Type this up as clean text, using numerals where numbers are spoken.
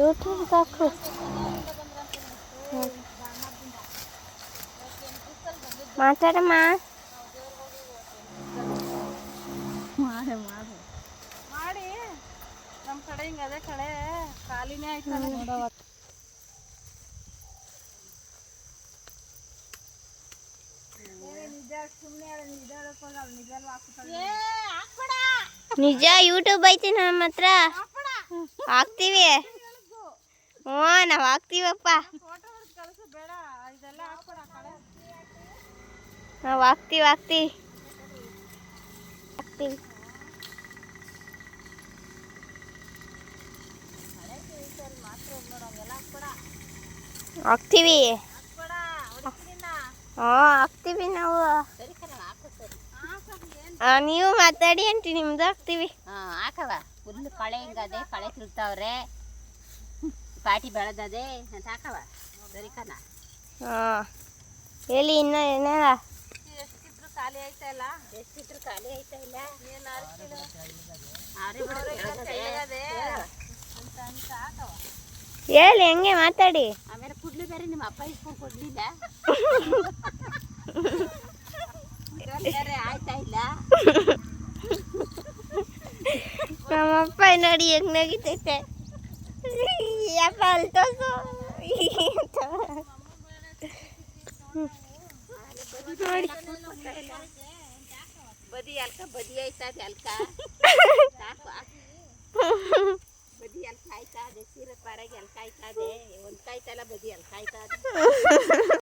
YouTube ಹಾಕು. ಮಾತಾಡಮ್ಮ. ಮಾಡಿ ನಮ್ಮ ಕಡೆ ಹಿಂಗೆ ಅದೇ ಕಡೆ ಖಾಲಿನೇ ಆಯ್ತಲ್ಲ ನೋಡವ. ನಿಜ ಯೂಟ್ಯೂಬ್ ಐತಿ ನಮ್ಮ ಹತ್ರ, ಹಾಕ್ತೀವಿ. ಹ್ಞೂ ನಾವು ಹಾಕ್ತೀವಪ್ಪ, ನಾವು ಹಾಕ್ತೀವಿ ಹಾಕ್ತೀವಿ. ಹಾಕ್ತೀವಿ. ಹಾಕ್ತೀವಿ ನಾವು. ನೀವು ಮಾತಾಡಿ ಅಂಟಿ, ನಿಮ್ದು ಹಾಕ್ತೀವಿ. ಹಾಕವ ಫುಲ್ ಕಳೆ ಹಿಂಗದೆ, ಕಳೆ ತಿಳ್ತಾವ್ರೆ, ಪಾಟಿ ಬೆಳೆದದೆ ಅಂತ ಹಾಕವ. ಸರಿ ಕಣ. ಹೇಳಿ ಇನ್ನ ಏನಾರ. ಎಷ್ಟಿದ್ರು ಖಾಲಿ ಆಯ್ತಾ ಇಲ್ಲ, ಎಷ್ಟಿದ್ರು ಖಾಲಿ ಆಯ್ತಾ ಇಲ್ಲ. ಏನು ಅಂತ ಅಂತ ಹಾಕವ. ಹೇಳಿ ಹೆಂಗೆ ಮಾತಾಡಿ. ಆಮೇಲೆ ಕುಡ್ಲಿ ಬೇರೆ ನಿಮ್ಮ ಅಪ್ಪ ಇಸ್ಕೊಂಡು ಕೊಡ್ಲಿಲ್ಲ. ಬೇರೆ ಆಯ್ತಾ ಇಲ್ಲ. ನಮ್ಮಪ್ಪ ನೋಡಿ ಹೆಂಗ್ ನಗಿತೈತೆ. ಯಪ್ಪ ಅಲ್ತೋಸು. ಬದಿ ಅಲ್ಕ ಬದಿ ಆಯ್ತದೆ ಅಲ್ಕ ಸಾಕು. ಬದಿ ಅಲ್ಕ ಆಯ್ತಾ, ಅದೇ ಸೀರೆ ಪಾರಾಗಿ ಅಲ್ಕ ಆಯ್ತದೆ. ಒಂದು ಕಾಯ್ತಲ್ಲ ಬದಿ ಅಲ್ಕ ಆಯ್ತದೆ.